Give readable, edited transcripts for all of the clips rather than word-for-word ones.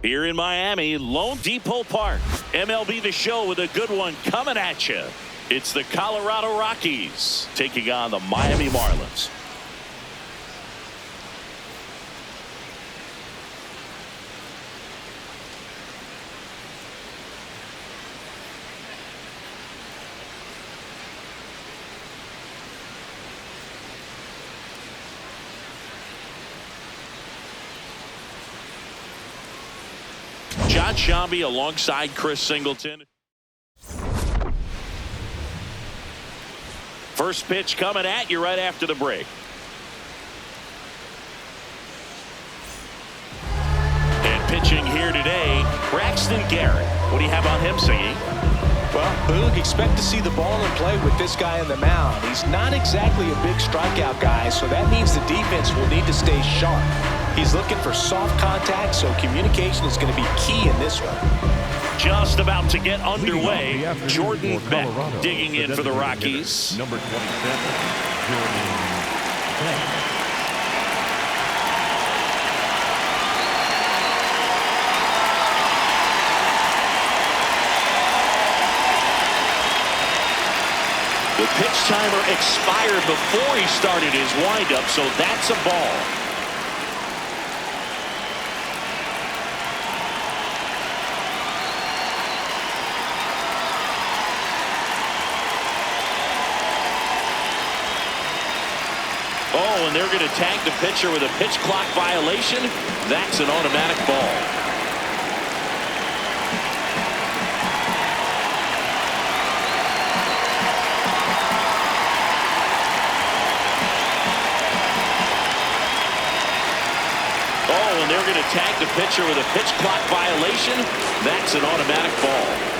Here in Miami, Lone Depot Park. MLB The Show with a good one coming at you. It's the Colorado Rockies taking on the Miami Marlins. John Shambi alongside Chris Singleton. First pitch coming at you right after the break. And pitching here today, Braxton Garrett. What do you have on him, Siggy? Well, Boog, expect to see the ball in play with this guy on the mound. He's not exactly a big strikeout guy, so that means the defense will need to stay sharp. He's looking for soft contact, so communication is going to be key in this one. Just about to get underway. Jordan Beck digging in for the Rockies. Number 27, Jordan Beck. The pitch timer expired before he started his windup, so that's a ball. Oh, and they're going to tag the pitcher with a pitch clock violation. That's an automatic ball. Oh, and they're going to tag the pitcher with a pitch clock violation. That's an automatic ball.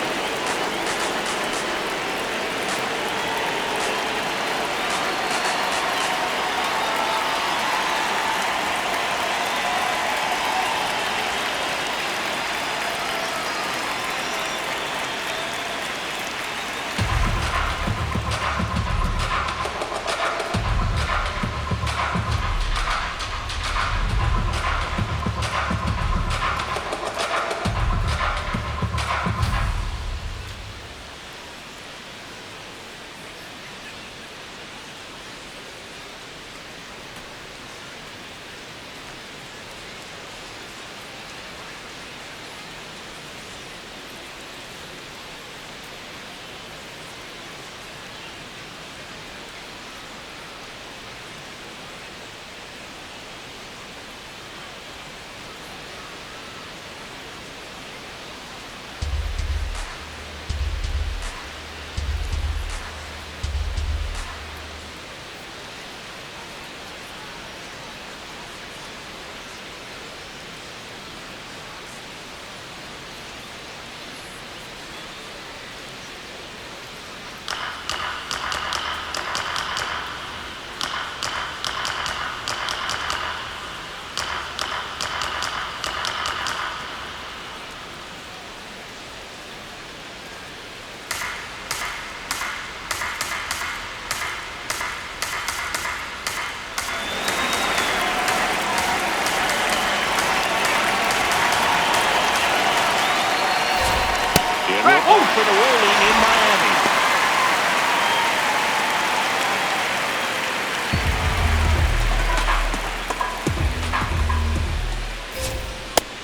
For the rolling in Miami.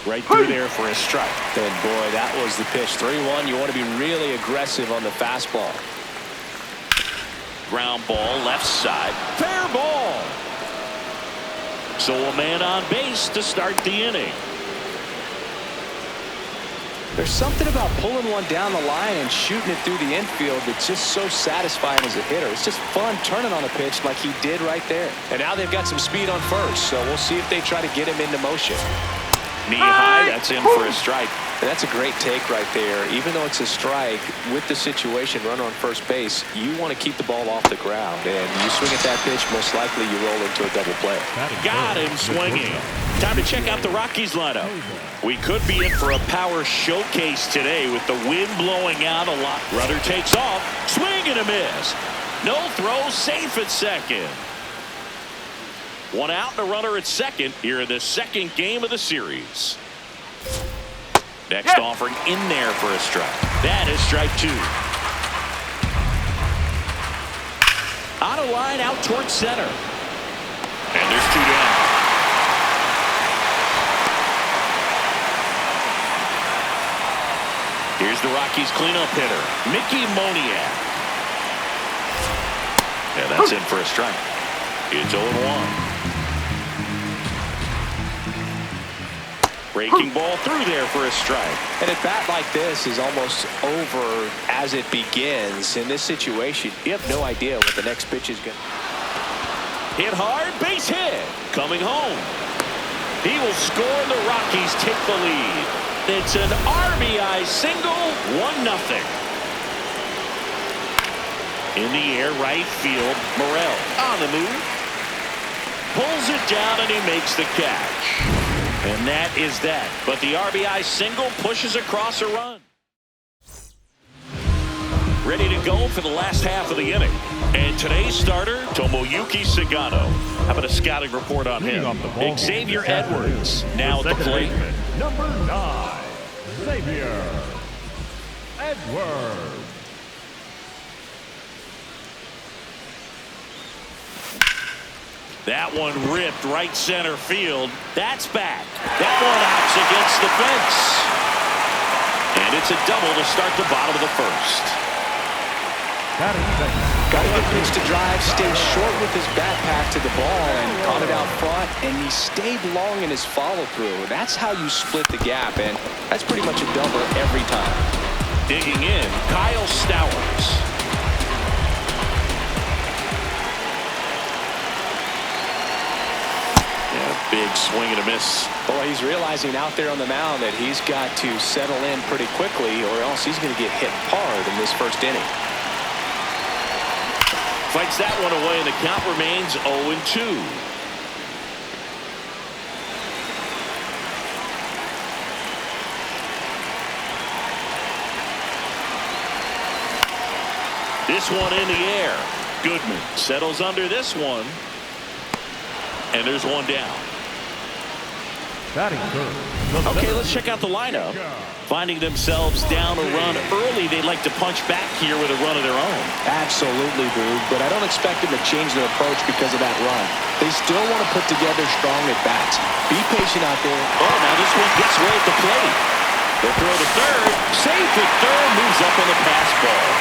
Right through there for a strike. And boy, that was the pitch. 3-1. You want to be really aggressive on the fastball. Ground ball left side. Fair ball. So a man on base to start the inning. There's something about pulling one down the line and shooting it through the infield that's just so satisfying as a hitter. It's just fun turning on a pitch like he did right there. And now they've got some speed on first, so we'll see if they try to get him into motion. Knee high, that's in for a strike. And that's a great take right there. Even though it's a strike, with the situation, runner on first base, you want to keep the ball off the ground. And you swing at that pitch, most likely you roll into a double play. Got him swinging. Time to check out the Rockies lineup. We could be in for a power showcase today with the wind blowing out a lot. Runner takes off. Swing and a miss. No throw, safe at second. One out and a runner at second here in the second game of the series. Next offering in there for a strike. That is strike 2. On a line out towards center. And there's 2 down. Here's the Rockies cleanup hitter, Mickey Moniak. And that's in for a strike. It's 0-1. Breaking ball through there for a strike. And a bat like this is almost over as it begins. In this situation, you have no idea what the next pitch is going to be. Hit hard, base hit. Coming home. He will score. The Rockies take the lead. It's an RBI single, 1-0. In the air, right field, Morel on the move. Pulls it down and he makes the catch. And that is that. But the RBI single pushes across a run. Ready to go for the last half of the inning. And today's starter, Tomoyuki Sagano. How about a scouting report on him? Xavier Edwards now at the plate. Number 9, Xavier Edwards. That one ripped right center field. That's back. That one hops against the fence. And it's a double to start the bottom of the first. Got a good pitch to drive, stayed short with his bat pack to the ball and caught it out front, and he stayed long in his follow-through. That's how you split the gap, and that's pretty much a double every time. Digging in, Kyle Stowers. Yeah, big swing and a miss. Boy, he's realizing out there on the mound that he's got to settle in pretty quickly or else he's going to get hit hard in this first inning. Fights that one away, and the count remains 0-2. This one in the air. Goodman settles under this one. And there's one down. Okay, let's check out the lineup. Finding themselves down a run early, they'd like to punch back here with a run of their own. Absolutely, Boog, but I don't expect them to change their approach because of that run. They still want to put together strong at-bats. Be patient out there. Oh, now this one gets way at the plate. They'll throw to third. Safe at third. Moves up on the pass ball.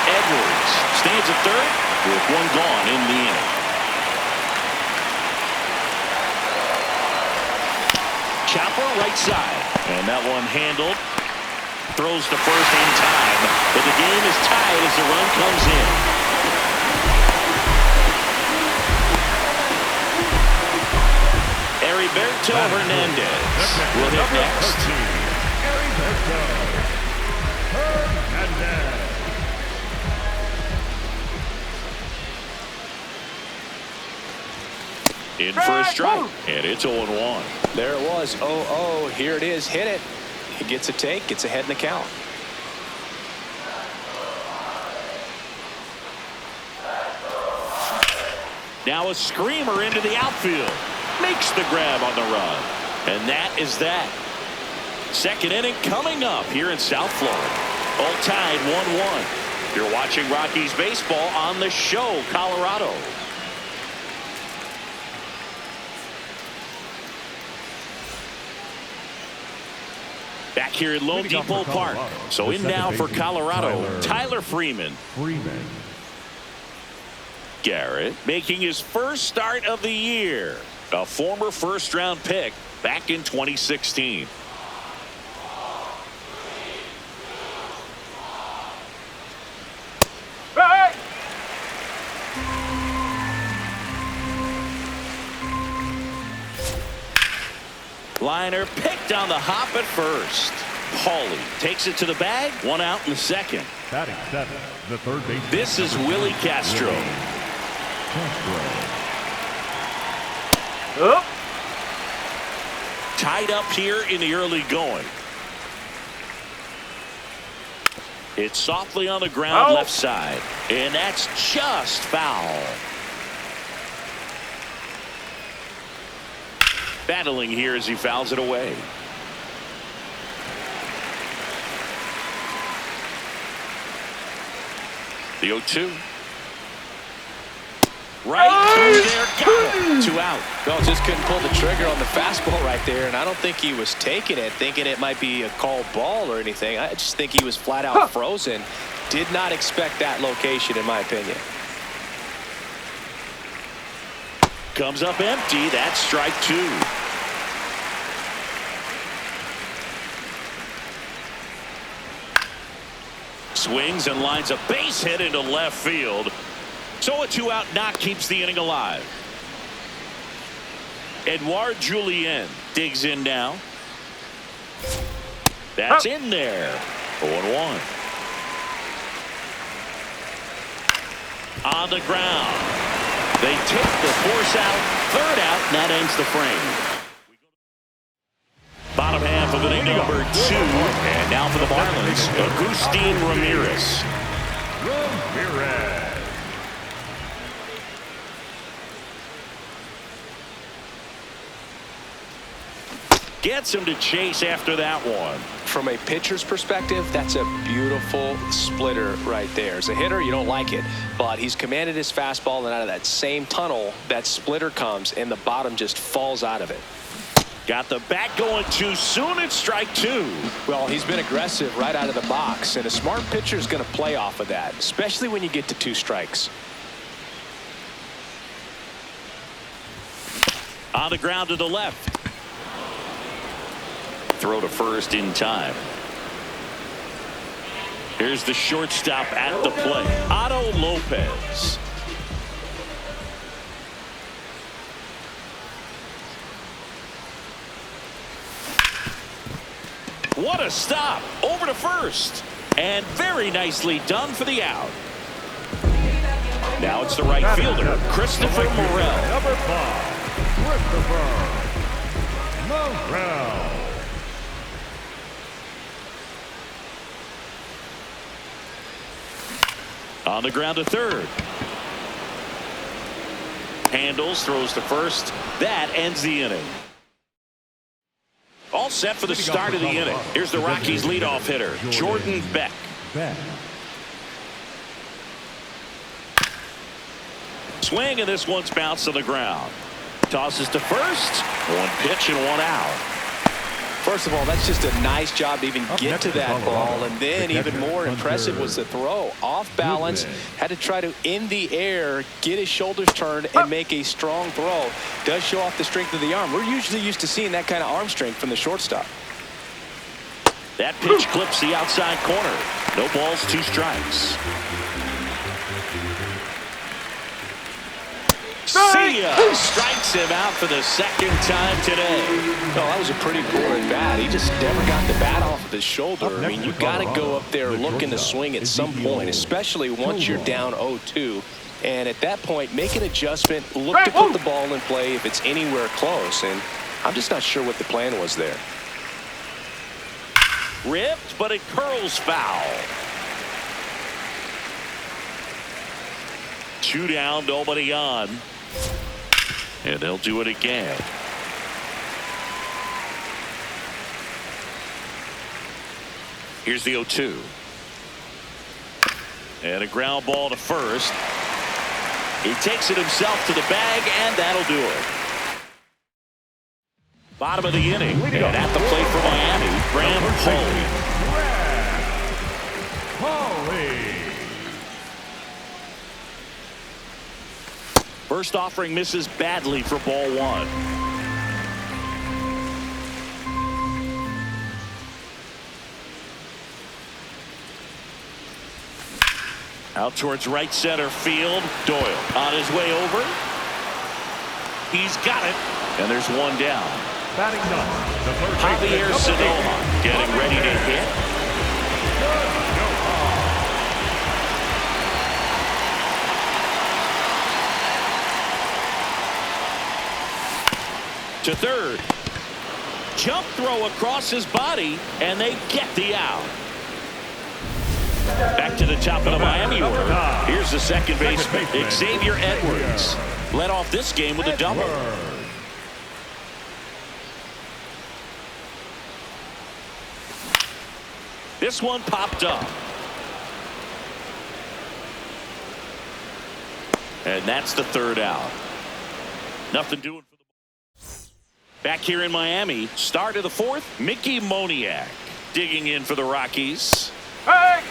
Edwards stands at third with one gone in the inning. Chopper right side. And that one handled. Throws to first in time. But the game is tied as the run comes in. Heriberto Hernandez will hit next. Heriberto Hernandez. In for a strike. And it's 0-1. There it was. 0-0. Here it is. Hit it. He gets a take. Gets ahead in the count. Now a screamer into the outfield. Makes the grab on the run. And that is that. Second inning coming up here in South Florida. All tied 1-1. You're watching Rockies baseball on the show, Colorado. Back here at Lone Depot Park. So in now for Colorado, Tyler Freeman. Garrett making his first start of the year. A former first-round pick back in 2016. Liner picked on the hop at first. Paulie takes it to the bag. One out in the second. Batting seven, the third baseman. This is Willie Castro. Tied up here in the early going. It's softly on the ground left side. And that's just foul. Battling here as he fouls it away. The 0-2. Right through there. Got it. 2 out. Well, just couldn't pull the trigger on the fastball right there, and I don't think he was taking it, thinking it might be a called ball or anything. I just think he was flat out frozen. Did not expect that location, in my opinion. Comes up empty. That's strike 2. Swings and lines a base hit into left field. So a 2-out knock keeps the inning alive. Edouard Julien digs in now. That's in there. 0-1. On the ground. They take the force out. 3rd out, and that ends the frame. Bottom half of inning number 2. And now for the Marlins, Agustin Ramirez. Gets him to chase after that one. From a pitcher's perspective, that's a beautiful splitter right there. As a hitter, you don't like it, but he's commanded his fastball, and out of that same tunnel, that splitter comes, and the bottom just falls out of it. Got the bat going too soon. It's strike 2. Well, he's been aggressive right out of the box, and a smart pitcher is going to play off of that, especially when you get to 2 strikes. On the ground to the left. Throw to first in time. Here's the shortstop at the plate, Otto Lopez. What a stop. Over to first. And very nicely done for the out. Now it's the right fielder, Christopher Morel. Number 5, Christopher Morel. On the ground to third. Handles, throws to first. That ends the inning. All set for the start of the inning. Here's the Rockies leadoff hitter, Jordan Beck. Swing, and this one's bounced to the ground. Tosses to first. 1 pitch and 1 out. First of all, that's just a nice job to even get to that ball, and then even more impressive was the throw. Off balance, had to try to, in the air, get his shoulders turned and make a strong throw. Does show off the strength of the arm. We're usually used to seeing that kind of arm strength from the shortstop. That pitch clips the outside corner. No balls, 2 strikes. See ya! Strikes him out for the 2nd time today. No, that was a pretty poor at bat. He just never got the bat off of his shoulder. I mean, you got to go up there looking to swing at some point, especially once you're down 0-2. And at that point, make an adjustment, look to put the ball in play if it's anywhere close. And I'm just not sure what the plan was there. Ripped, but it curls foul. 2 down, nobody on. And they'll do it again. Here's the 0-2. And a ground ball to first. He takes it himself to the bag, and that'll do it. Bottom of the inning. And at the plate for Miami, Graham Holly. First offering misses badly for ball 1. Out towards right center field. Doyle on his way over. He's got it. And there's 1 down. Batting number, Javier Sonoma getting ready to hit. To third. Jump throw across his body, and they get the out. Back to the top of the Miami order. Here's the second baseman, Xavier Edwards. Led off this game with a double. This one popped up. And that's the third out. Nothing doing for the back here in Miami. Start of the fourth. Mickey Moniak digging in for the Rockies. Hey!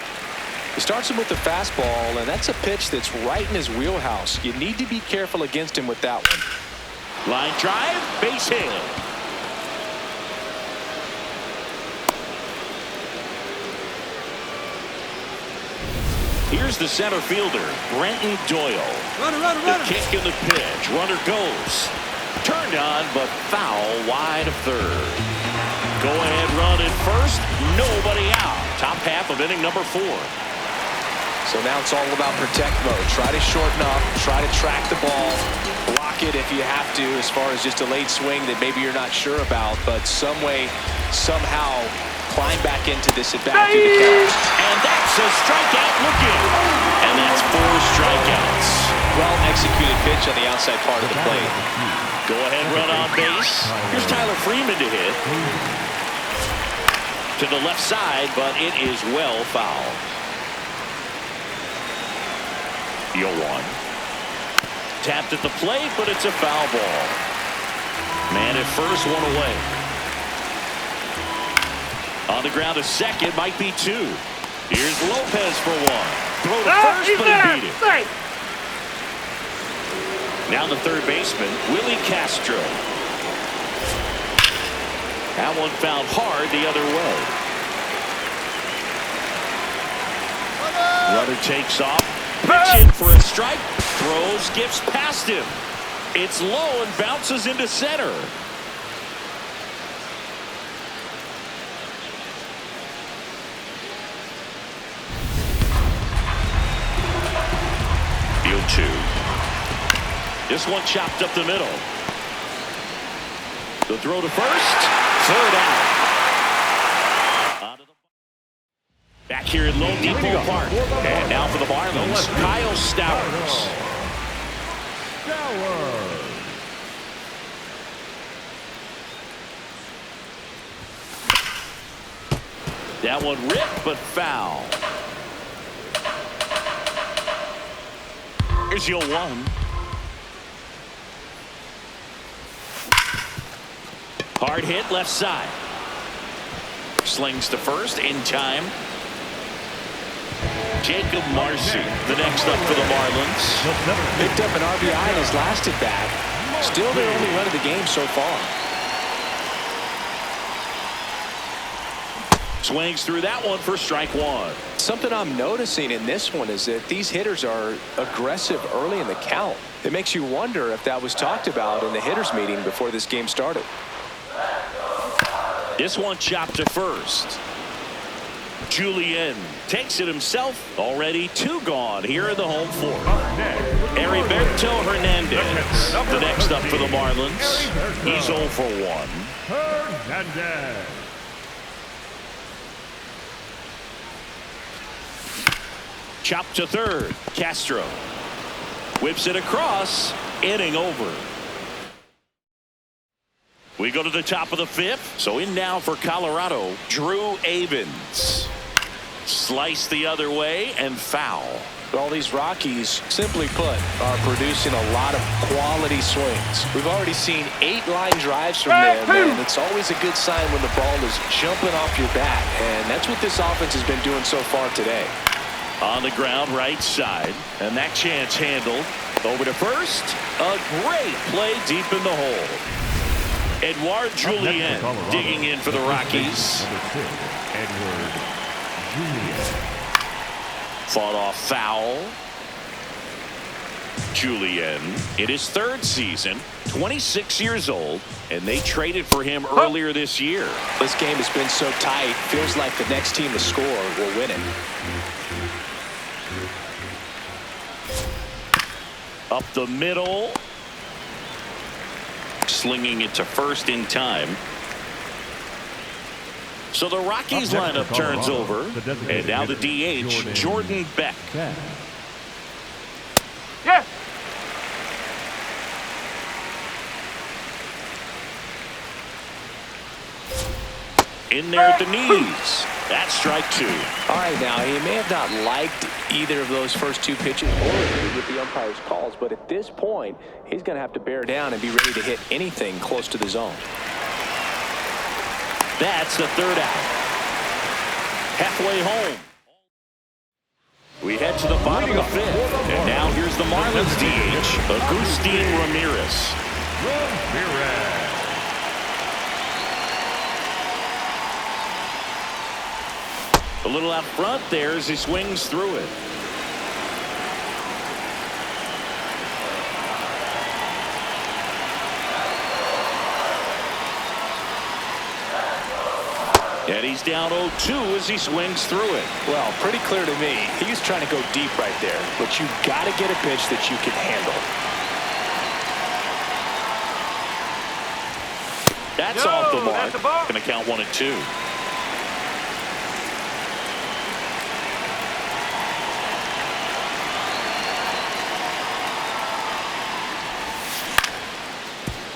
He starts him with the fastball, and that's a pitch that's right in his wheelhouse. You need to be careful against him with that one. Line drive, base hit. Here's the center fielder, Brenton Doyle. Runner. The kick and the pitch. Runner goes. Turned on, but foul wide of third. Go ahead run at first. Nobody out. Top half of inning number 4. So now it's all about protect mode. Try to shorten up. Try to track the ball. Block it if you have to, as far as just a late swing that maybe you're not sure about. But some way, somehow, climb back into this at bat through the count. And that's a strikeout looking. And that's 4 strikeouts. Well executed pitch on the outside part of the plate. Go ahead run on base. Here's Tyler Freeman to hit. To the left side, but it is well fouled. 0-1. Tapped at the plate, but it's a foul ball. Man at first, 1 away. On the ground, a second, might be 2. Here's Lopez for 1. Throw to first, but he beat it. Now the third baseman, Willie Castro. That one fouled hard the other way. Runner takes off. Pitch in for a strike. Throws, skips past him. It's low and bounces into center. Field 2. This one chopped up the middle. The throw to first. Third out. Back here at Lone Depot Park. And now for the Marlins, Kyle Stowers. That one ripped, but foul. Here's 0-1. Hard hit left side. Slings to first in time. Jacob Marcy, the next up for the Marlins. Picked up an RBI in his last at bat. Still their only run of the game so far. Swings through that one for strike 1. Something I'm noticing in this one is that these hitters are aggressive early in the count. It makes you wonder if that was talked about in the hitters meeting before this game started. This one chopped to first. Julian takes it himself. Already 2 gone here in the home 4th. Heriberto Hernandez, the next up for the Marlins. He's 0 for 1. Hernandez. Chop to third. Castro whips it across. Inning over. We go to the top of the 5th. So in now for Colorado, Drew Avens. Slice the other way and foul. All these Rockies, simply put, are producing a lot of quality swings. We've already seen 8 line drives from them, and it's always a good sign when the ball is jumping off your bat. And that's what this offense has been doing so far today. On the ground right side, and that chance handled. Over to first. A great play deep in the hole. Edouard Julien digging in for the Rockies. Edouard Julien. Fought off foul. Julien in his 3rd season, 26 years old, and they traded for him earlier this year. This game has been so tight, feels like the next team to score will win it. Up the middle. Slinging it to first in time. So the Rockies lineup turns over. And now the DH, Jordan Beck. Yeah. In there at the knees. That's strike two. All right, now, he may have not liked either of those first two pitches or agreed with the umpire's calls, but at this point, he's going to have to bear down and be ready to hit anything close to the zone. That's the third out. Halfway home. We head to the bottom of the fifth, and now here's the Marlins DH, Agustin Ramirez. A little out front there as he swings through it. And he's down 0-2 as he swings through it. Well, pretty clear to me, he's trying to go deep right there, but you've got to get a pitch that you can handle. That's off the mark. Going to count 1-2.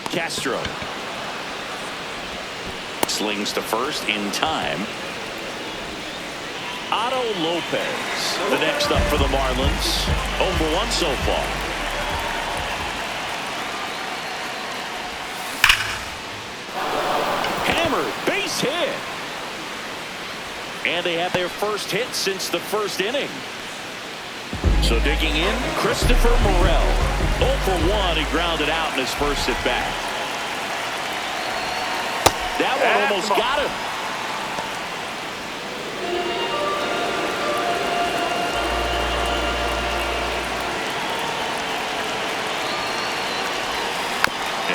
Castro slings to first in time. Otto Lopez, the next up for the Marlins. 0-1 so far. Hammered, base hit. And they have their first hit since the first inning. So digging in, Christopher Morel. 0-1, he grounded out in his first at bat. That one almost got him.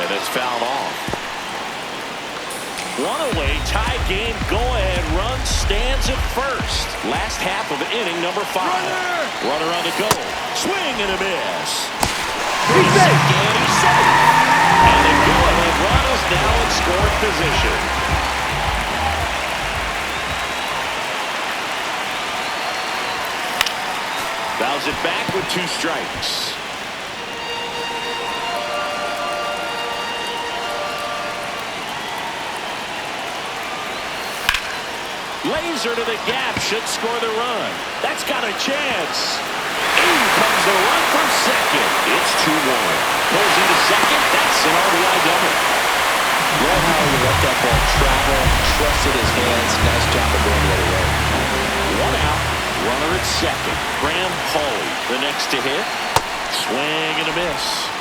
And it's fouled off. One away, tie game, go-ahead run stands at first. Last half of inning number 5. Runner on the go. Swing and a miss. He's safe. And he's safe. And the go-ahead run is now in scoring position. Fouls it back with 2 strikes. Laser to the gap, should score the run. That's got a chance. In comes the run from second. It's 2-1. Goes into second. That's an RBI double. Love how he let that ball travel, trusted his hands. Nice job of going the other way. 1 out. Runner at second. Graham Pauly, the next to hit. Swing and a miss.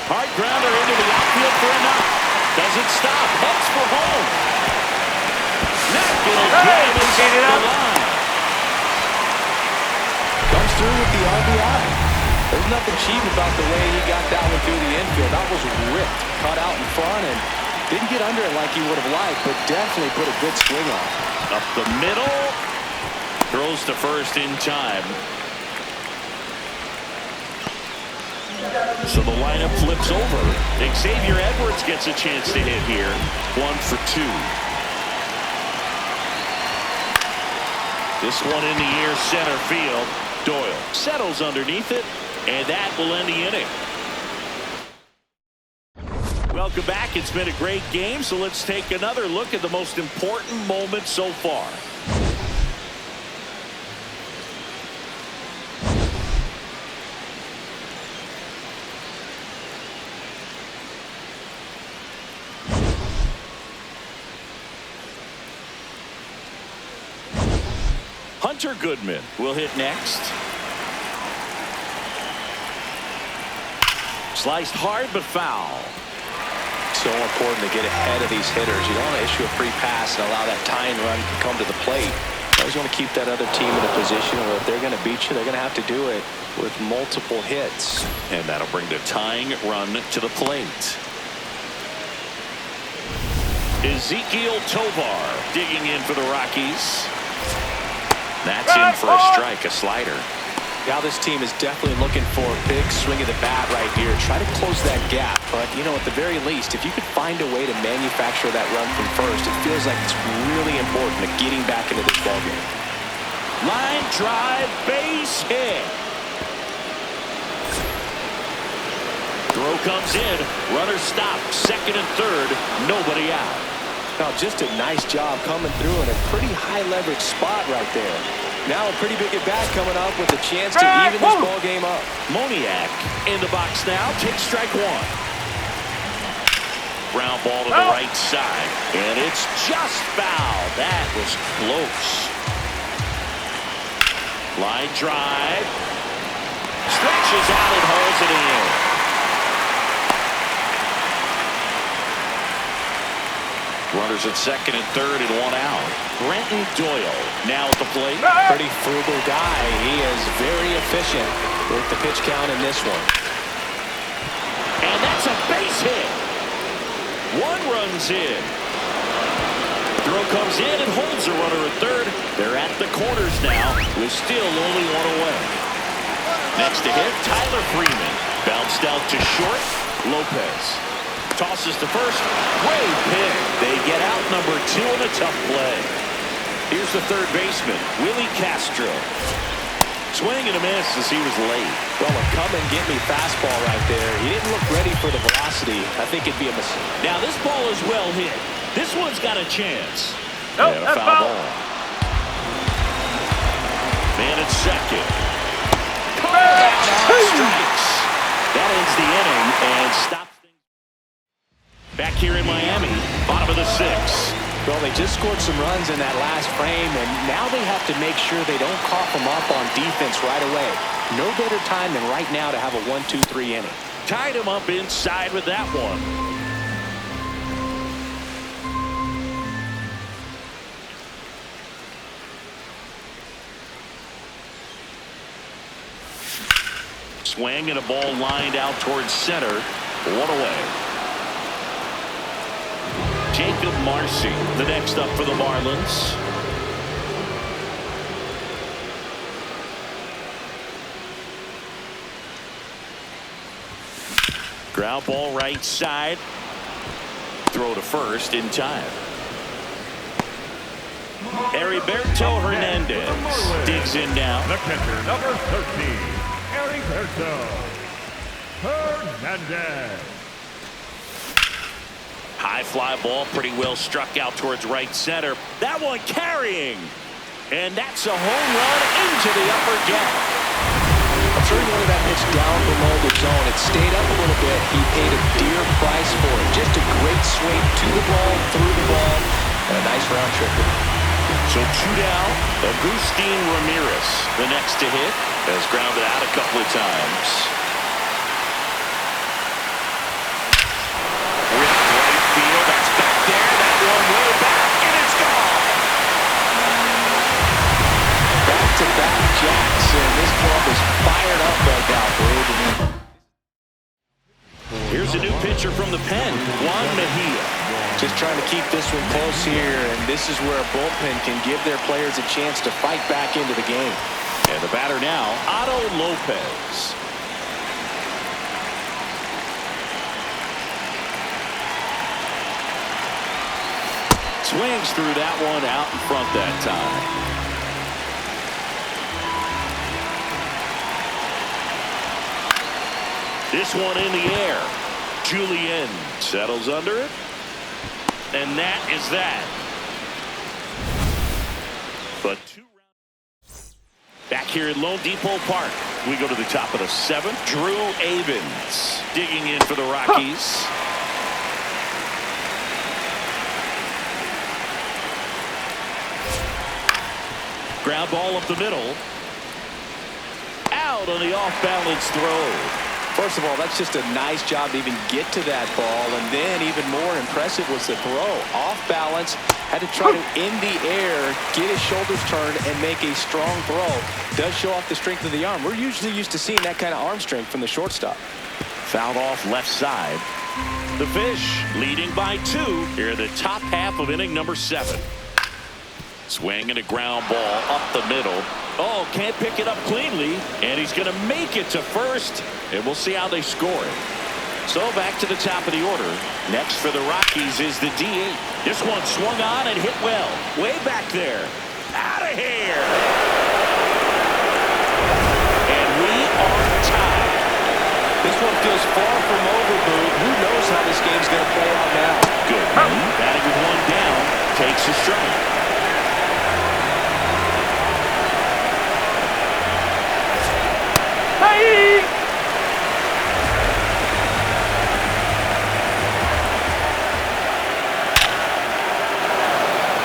Hard grounder into the outfield for a knock. Doesn't stop. Heads for home. Not gonna get him inside the line. Comes through with the RBI. There's nothing cheap about the way he got that one through the infield. That was ripped. Caught out in front and didn't get under it like he would have liked, but definitely put a good swing on. Up the middle. Throws to first in time. So the lineup flips over. Xavier Edwards gets a chance to hit here. 1 for 2. This one in the air, center field. Doyle settles underneath it, and that will end the inning. Welcome back. It's been a great game, so let's take another look at the most important moment so far. Hunter Goodman will hit next. Sliced hard but foul. So important to get ahead of these hitters. You don't want to issue a free pass and allow that tying run to come to the plate. You always want to keep that other team in a position where if they're going to beat you, they're going to have to do it with multiple hits. And that'll bring the tying run to the plate. Ezequiel Tovar digging in for the Rockies. That's in for a strike, a slider. Now this team is definitely looking for a big swing of the bat right here. Try to close that gap. But, you know, at the very least, if you could find a way to manufacture that run from first, it feels like it's really important to getting back into this ballgame. Line drive, base hit. Throw comes in. Runner stopped. Second and third. Nobody out. Now, just a nice job coming through in a pretty high leverage spot right there. Now a pretty big at-bat coming up with a chance to even this ball game up. Moniak in the box now. Takes strike one. Ground ball to the right side. And it's just foul. That was close. Line drive. Stretches out and holds it in. Runners at second and third and one out. Brenton Doyle now at the plate. Pretty frugal guy. He is very efficient with the pitch count in this one. And that's a base hit. One run's in. Throw comes in and holds a runner at third. They're at the corners now with still only one away. Next to hit, Tyler Freeman. Bounced out to short. Lopez tosses to first. Way pick. They get out number 2 in a tough play. Here's the third baseman, Willie Castro. Swing and a miss as he was late. Well, a come-and-get-me fastball right there. He didn't look ready for the velocity. I think it'd be a mistake. Now, this ball is well hit. This one's got a chance. Nope, and a that's foul foul. ball. Man at second. Strikes. That ends the inning and stops. Back here in Miami, bottom of the 6th. Well, they just scored some runs in that last frame, and now they have to make sure they don't cough them up on defense right away. No better time than right now to have a 1-2-3 inning. Tied him up inside with that one. Swing and a ball lined out towards center. One away. Jacob Marcy, the next up for the Marlins. Ground ball right side. Throw to first in time. Heriberto Hernandez digs in now. The catcher, number 13, Heriberto Hernandez. High fly ball, pretty well struck out towards right center. That one carrying. And that's a home run into the upper deck. I'm sure he wanted that pitch down below the zone. It stayed up a little bit. He paid a dear price for it. Just a great swing to the ball, through the ball, and a nice round trip. So 2 down. Agustin Ramirez, the next to hit, has grounded out a couple of times. That's back there. That one way back, and it's gone. Back-to-back jacks, and this club is fired up right now, Brady. Here's a new pitcher from the pen, Juan Mejia. Just trying to keep this one close here, and this is where a bullpen can give their players a chance to fight back into the game. And the batter now, Otto Lopez. Swings through that one out in front that time. This one in the air. Julien settles under it. And that is that. But 2 rounds. Back here at Lone Depot Park, we go to the top of the 7th. Drew Avens digging in for the Rockies. Ground ball up the middle. Out on the off-balance throw. First of all, that's just a nice job to even get to that ball, and then even more impressive was the throw. Off balance, had to try to, in the air, get his shoulders turned and make a strong throw. Does show off the strength of the arm. We're usually used to seeing that kind of arm strength from the shortstop. Fouled off left side. The Fish leading by 2 here in the top half of inning number 7. Swing and a ground ball up the middle. Oh, can't pick it up cleanly, and he's going to make it to first, and we'll see how they score it. So back to the top of the order. Next for the Rockies is the DH. This one swung on and hit well. Way back there. Out of here. And we are tied. This one feels far from over, Boog. Who knows how this game's going to play out now? Good. Batting with one down. Takes a strike. Hey!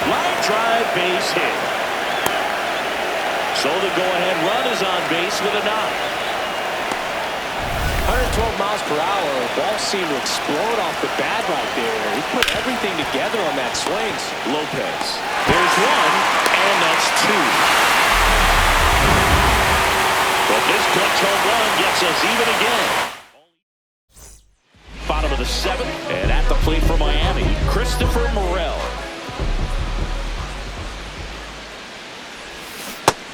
Line drive, base hit. So the go-ahead run is on base with a knock. 112 miles per hour. Ball seemed to explode off the bat right there. He put everything together on that swing. Lopez. There's one, and that's two. But this clutch home run gets us even again. Bottom of the seventh, and at the plate for Miami, Christopher Morel.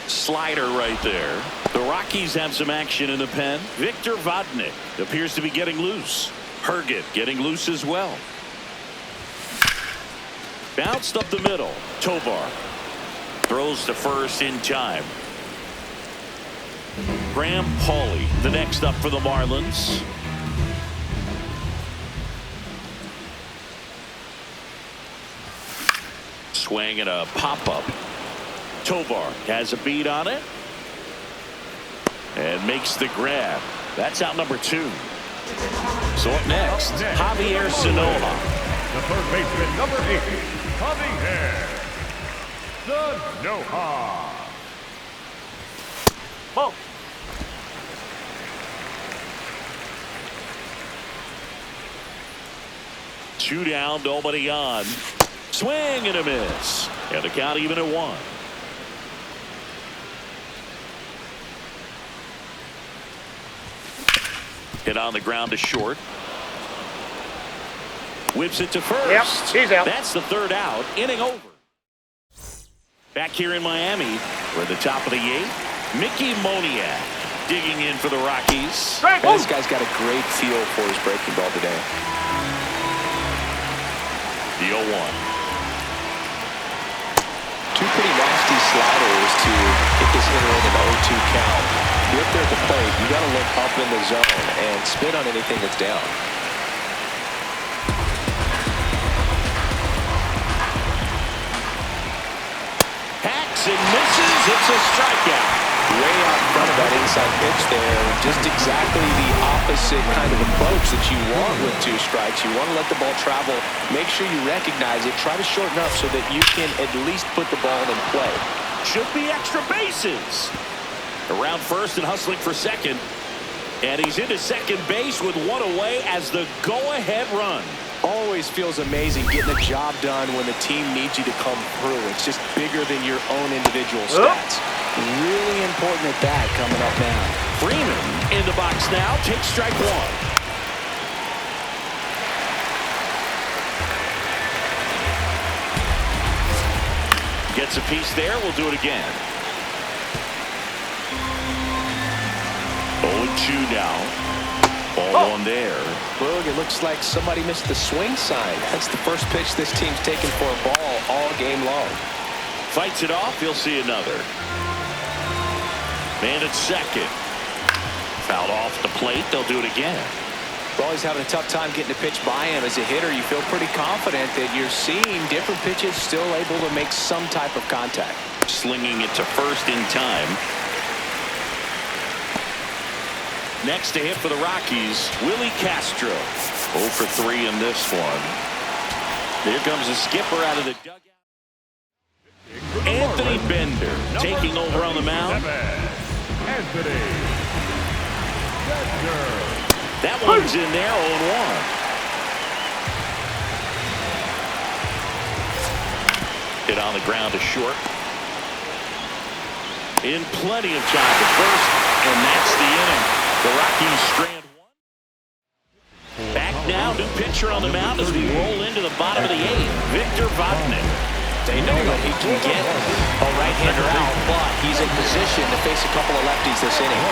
Slider right there. The Rockies have some action in the pen. Victor Vodnik appears to be getting loose. Herget getting loose as well. Bounced up the middle. Tovar throws to first in time. Graham Pauley, the next up for the Marlins. Swing and a pop-up. Tovar has a beat on it and makes the grab. That's out number two. So up next, Javier Sonoma. The third baseman, number 8, Javier Sonoma. Ball. Two down, nobody on. Swing and a miss. And the count even at one. Hit on the ground to short. Whips it to first. Yep, he's out. That's the third out. Inning over. Back here in Miami, we're at the top of the eighth. Mickey Moniak digging in for the Rockies. This guy's got a great feel for his breaking ball today. The 0-1. Two pretty nasty sliders to get this hitter in an 0-2 count. You're up there at the plate, you got to look up in the zone and spin on anything that's down. Hacks and misses. It's a strikeout. Way out in front of that inside pitch there. Just exactly the opposite kind of approach that you want with two strikes. You want to let the ball travel. Make sure you recognize it. Try to shorten up so that you can at least put the ball in play. Should be extra bases. Around first and hustling for second. And he's into second base with one away as the go-ahead run. Always feels amazing getting the job done when the team needs you to come through. It's just bigger than your own individual stats. Really important at bat coming up now. Freeman in the box now. Takes strike one. Gets a piece there. We'll do it again. 0-2 now. Ball one there. Boog, it looks like somebody missed the swing sign. That's the first pitch this team's taken for a ball all game long. Fights it off. You'll see another. Man at second. Fouled off the plate. They'll do it again. Well, he's having a tough time getting a pitch by him. As a hitter, you feel pretty confident that you're seeing different pitches still able to make some type of contact. Slinging it to first in time. Next to hit for the Rockies, Willie Castro. 0 for 3 in this one. Here comes the skipper out of the dugout. Anthony Bender taking over on the mound. Anthony Bender. That one's in there, 0-1. Hit on the ground to short. In plenty of time to first, and that's the inning. The Rockies strand one. Back now, new pitcher on the mound as we roll into the bottom of the eighth. Victor Vodnik. They know that he can get a right-hander out, but he's in position to face a couple of lefties this inning.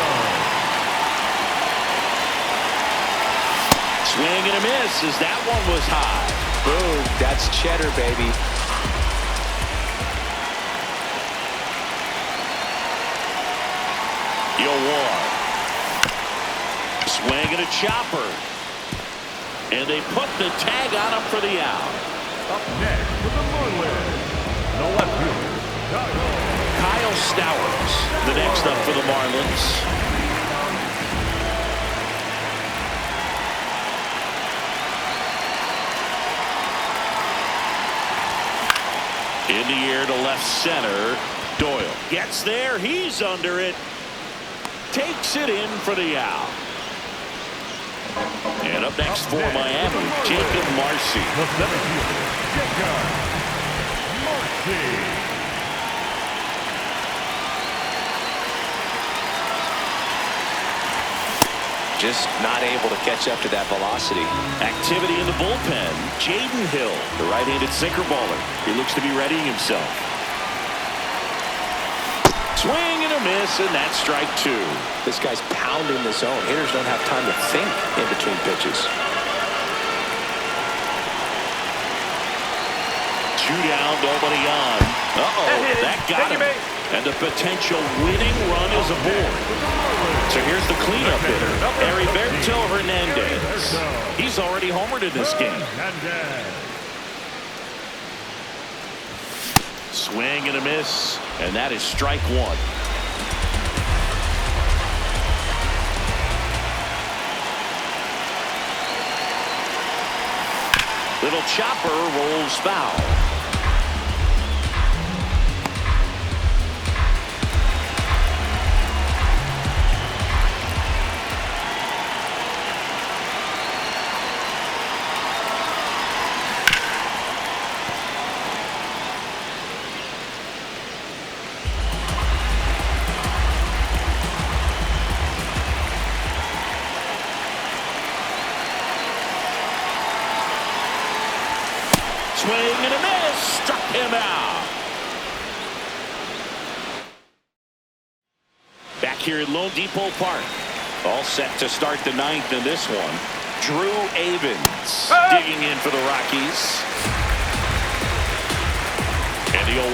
Swing and a miss as that one was high. Boom, that's cheddar, baby. Swing and a chopper. And they put the tag on him for the out. Up next with the Marlins, the left fielder, Kyle Stowers, the next up for the Marlins. In the air to left center. Doyle gets there. He's under it. Takes it in for the out. And up next for Miami, Jacob Marcy. the center fielder, Jacob Marcy. Just not able to catch up to that velocity. Activity in the bullpen. Jaden Hill, the right-handed sinker baller. He looks to be readying himself. Swing and a miss, and that's strike two. This guy's pounding the zone. Hitters don't have time to think in between pitches. Two down, nobody on. That got him. And the potential winning run is aboard. So here's the cleanup hitter, Heriberto Hernandez. He's already homered in this game. Swing and a miss, and that is strike one. Little chopper rolls foul. Swing and a miss, struck him out. Back here at Lone Depot Park. All set to start the ninth in this one. Drew Avens digging in for the Rockies. And the 0-1.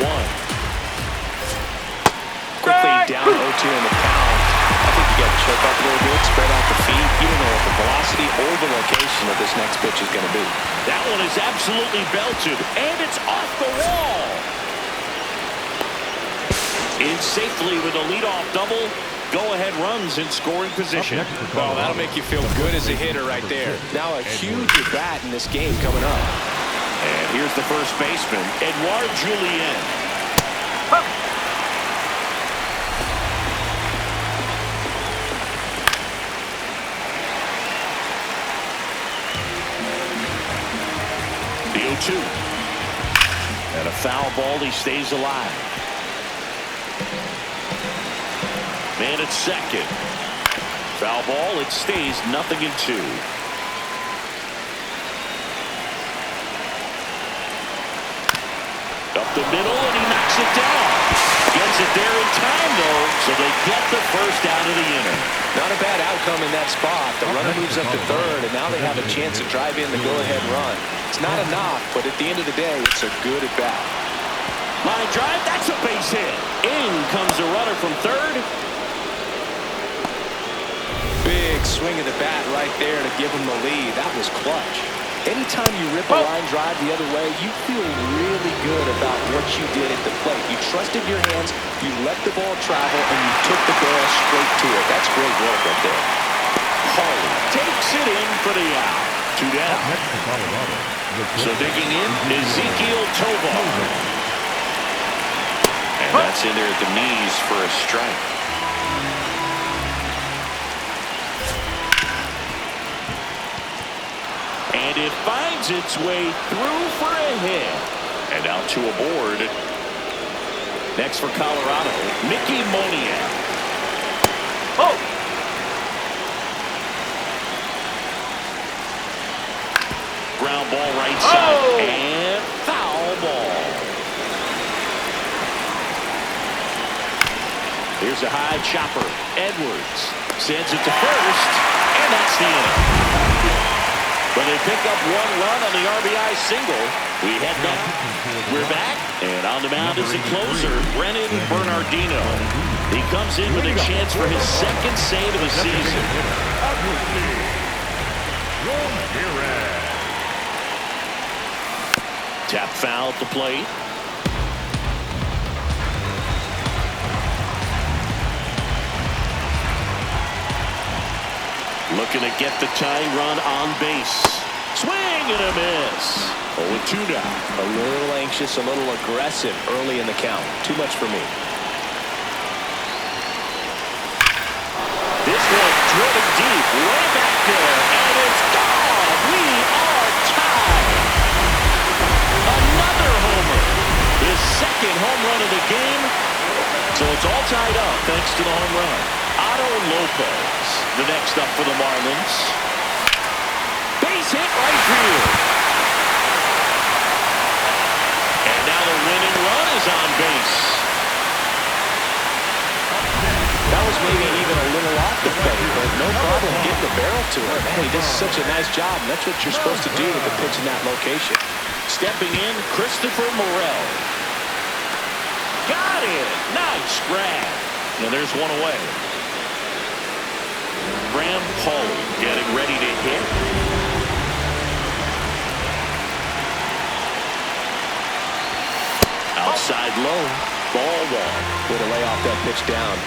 Quickly down 0-2 in the count. I think you got to choke up a little bit, spread out the feet. You don't know what the velocity or the location of this next pitch is going to be. That one is absolutely belted, and it's off the wall. In safely with a leadoff double. Go-ahead runs in scoring position. Well, that'll make you feel good as a hitter right there. Now a huge at-bat in this game coming up. And here's the first baseman, Edouard Julien. The 0-2. And a foul ball, he stays alive. Man at second. Foul ball, it stays 0-2. Up the middle, and he knocks it down. Gets it there in time, though, so they get the first out of the inning. Not a bad outcome in that spot. The runner moves up to third, and now they have a chance to drive in the go-ahead run. It's not enough, but at the end of the day, it's a good at-bat. Line drive, that's a base hit. In comes the runner from third. Big swing of the bat right there to give him the lead. That was clutch. Anytime you rip a line drive the other way, you feel really good about what you did at the plate. You trusted your hands, you let the ball travel, and you took the ball straight to it. That's great work right there. Harley takes it in for the out. Two down. So digging in, Ezekiel Tovar. And that's in there at the knees for a strike. And it finds its way through for a hit. And out to a board. Next for Colorado, Mickey Moniak. Ground ball right side. And foul ball. Here's a high chopper. Edwards sends it to first, and that's the inning. But they pick up 1 run on the RBI single. We head back. We're back, and on the mound is the closer, Brennan Bernardino. He comes in with a chance for his second save of the season. Tap foul at the plate. Looking to get the tying run on base. Swing and a miss. 0-2 now. A little anxious, a little aggressive early in the count. Too much for me. This one driven deep, way back there, and it's gone. We are tied. Another homer. His second home run of the game. So it's all tied up thanks to the home run. Otto Lopez, the next up for the Marlins. Base hit right field. And now the winning run is on base. That was maybe even a little off the plate, but no problem getting the barrel to it. Man, he does such a nice job, and that's what you're supposed to do with the pitch in that location. Stepping in, Christopher Morel. Got it. Nice grab. And there's one away. Graham Pauly getting ready to hit. Outside low. Ball one. Way to lay off that pitch down.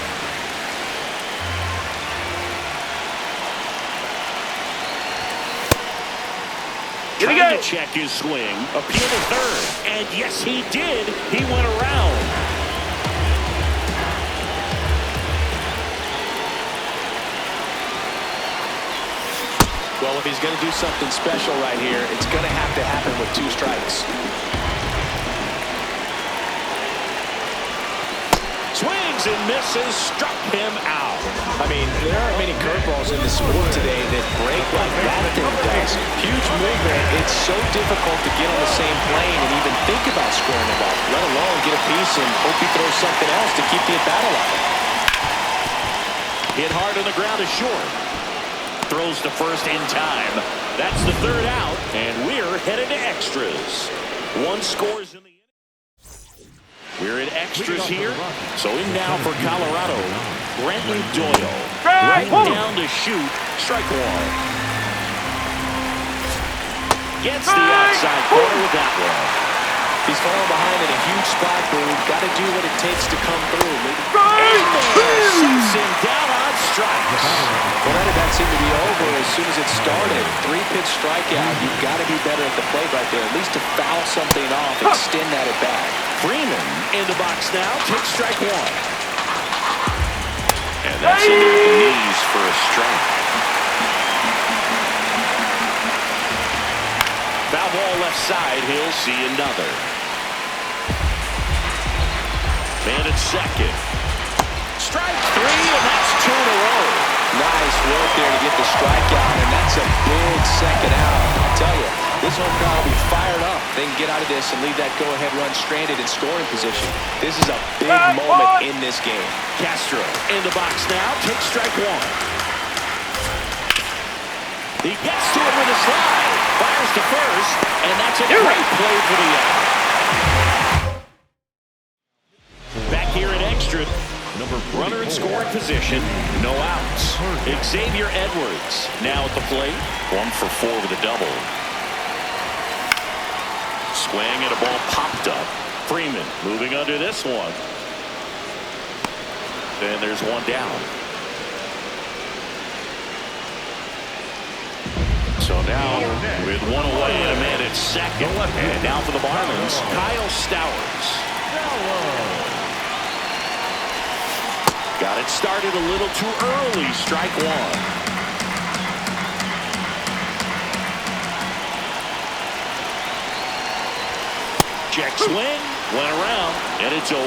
Trying to check his swing. Appeal to third. And yes, he did. He went around. Well, if he's going to do something special right here, it's going to have to happen with 2 strikes. Swings and misses, struck him out. I mean, there aren't many curveballs in the sport today that break like that thing does. Huge movement. It's so difficult to get on the same plane and even think about squaring it up, let alone get a piece and hope he throws something else to keep the at-bat alive. Hit hard on the ground is short. Throws to first in time. That's the third out, and we're headed to extras. 1 scores in the inning. We're in extras here. So in now for Colorado, Brenton Doyle. Right down to shoot. Strike 1. Gets the outside corner with that one. He's falling behind in a huge spot, Boone. Got to do what it takes to come through. Sets him down on strikes. Well, that seemed to be over as soon as it started. 3-pitch strikeout. You've got to be better at the plate right there, at least to foul something off, extend that at bat. Freeman in the box now. Takes strike 1. And that's into the knees for a strike. Foul ball left side. He'll see another. Man at second. Strike 3, and that's 2 in a row. Nice work there to get the strikeout, and that's a big second out. I'll tell you, this home crowd will be fired up. They can get out of this and leave that go-ahead run stranded in scoring position. This is a big moment in this game. Castro in the box now. Takes strike 1. He gets to it with a slide. Fires to first, and that's a great play for the out. Back here in extra. Runner in scoring position. No outs. Xavier Edwards now at the plate. 1 for 4 with a double. Swing and a ball popped up. Freeman moving under this one. Then there's one down. So now with 1 away and a man at second. And now for the Marlins, Kyle Stowers. Got it started a little too early. Strike 1. Check swing. Went around. And it's 0-2.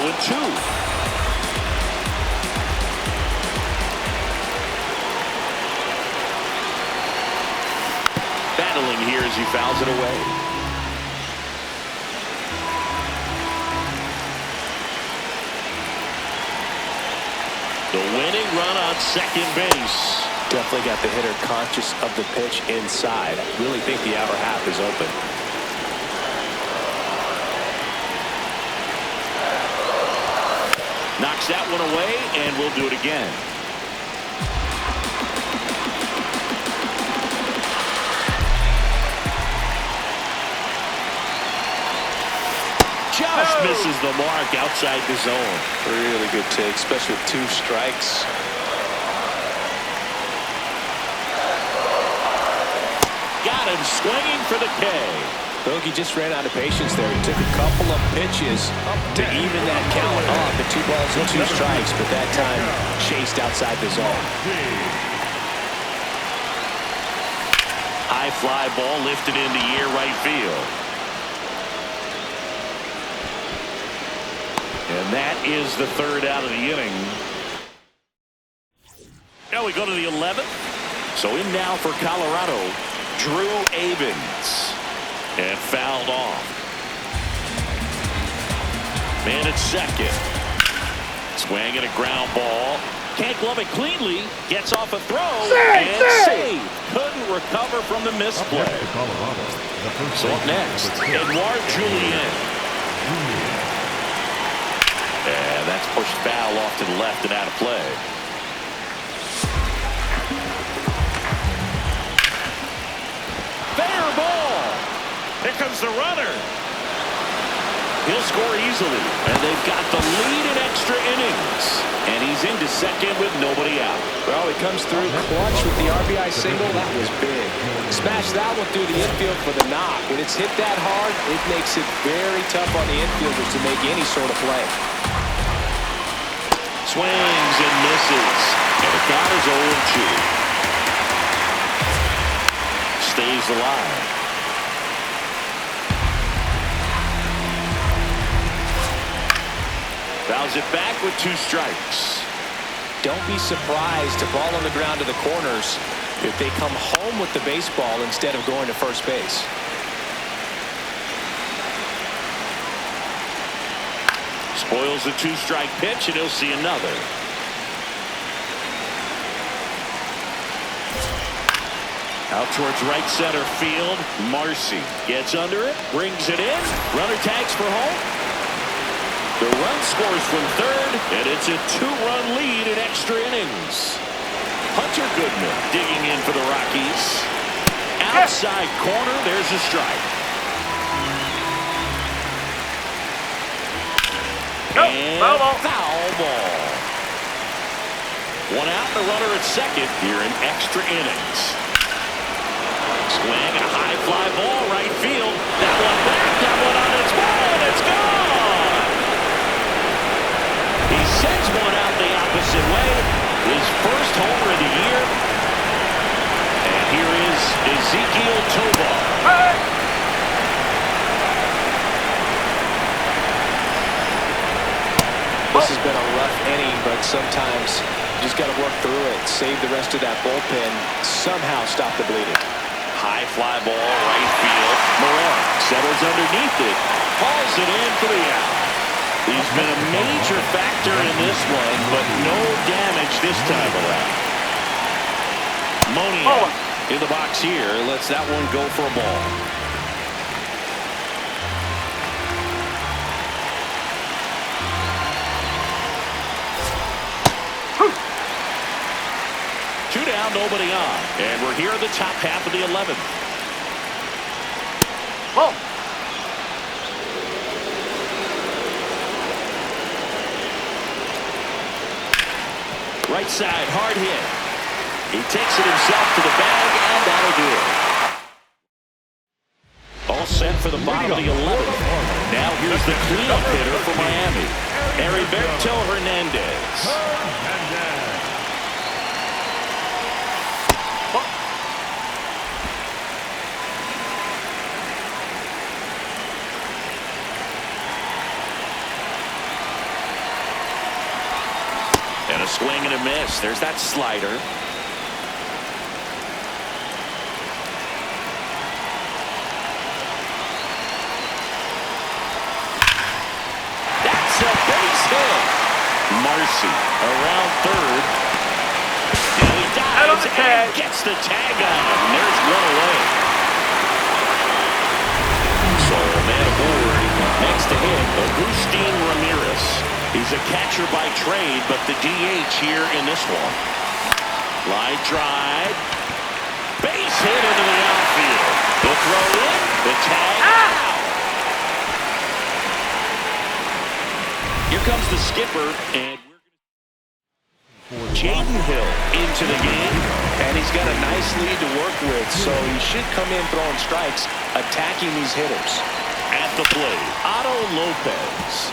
Battling here as he fouls it away. run on second base. Definitely got the hitter conscious of the pitch inside. Really think the outer half is open. Knocks that one away, and we'll do it again. Just misses the mark outside the zone. Really good take, especially with 2 strikes. Got him swinging for the K. Bogey just ran out of patience there. He took a couple of pitches to even that count off at 2 balls and 2 strikes, but that time chased outside the zone. High fly ball lifted into air right field. And that is the 3rd out of the inning. Now we go to the 11th. So in now for Colorado, Drew Avens. And fouled off. Man at second. Swing and a ground ball. Can't glove it cleanly. Gets off a throw. Save. Couldn't recover from the misplay. So up next, Edouard Julien. And that's pushed foul off to the left and out of play. Fair ball. Here comes the runner. He'll score easily. And they've got the lead in extra innings. And he's into second with nobody out. Well, he comes through clutch with the RBI single. That was big. Smash that one through the infield for the knock. When it's hit that hard, it makes it very tough on the infielders to make any sort of play. Swings and misses. And the count is 0-2. Stays alive. Fouls it back with 2 strikes. Don't be surprised to ball on the ground to the corners if they come home with the baseball instead of going to first base. Spoils the 2-strike pitch, and he'll see another. Out towards right center field. Marcy gets under it, brings it in. Runner tags for home. The run scores from third, and it's a 2-run lead in extra innings. Hunter Goodman digging in for the Rockies. Outside corner, there's a strike. And foul ball. 1 out, the runner at second here in extra innings. Swing, a high fly ball, right field. That one back, that one on its way, and it's gone. He sends one out the opposite way. His first homer of the year. And here is Ezekiel Tovar. This has been a rough inning, but sometimes you just got to work through it, save the rest of that bullpen, somehow stop the bleeding. High fly ball, right field. Moran settles underneath it, hauls it in for the out. He's been a major factor in this one, but no damage this time around. Moniak in the box here, lets that one go for a ball. Two down, nobody on. And we're here at the top half of the 11th. Ball. Right side, hard hit. He takes it himself to the bag, and that'll do it. All set for the bottom of the 11th. Now here's the cleanup hitter for Miami, Heriberto Hernandez. And a swing and a miss. There's that slider. That's a base hit. Marcy around third. on the tag. And gets the tag on him. There's one away. So man aboard. Next to hit, Agustin Ramirez. He's a catcher by trade, but the DH here in this one. Line drive. Base hit into the outfield. The throw in. The tag out. Here comes the skipper, and Jaden Hill into the game. And he's got a nice lead to work with, so he should come in throwing strikes, attacking these hitters. At the plate, Otto Lopez.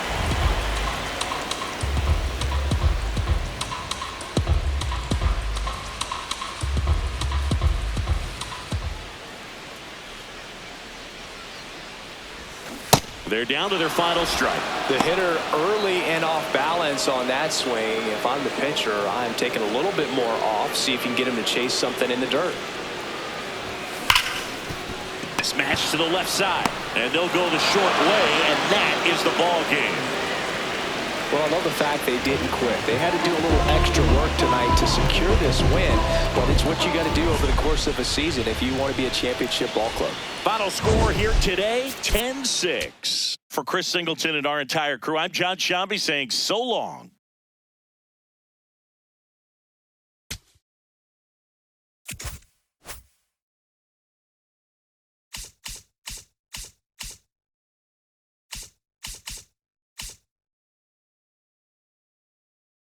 They're down to their final strike. The hitter early and off balance on that swing. If I'm the pitcher, I'm taking a little bit more off, see if you can get him to chase something in the dirt. Smash to the left side, and they'll go the short way, and that is the ball game. Well, I love the fact they didn't quit. They had to do a little extra work tonight to secure this win, but it's what you got to do over the course of a season if you want to be a championship ball club. Final score here today, 10-6. For Chris Singleton and our entire crew, I'm John Shambi saying so long.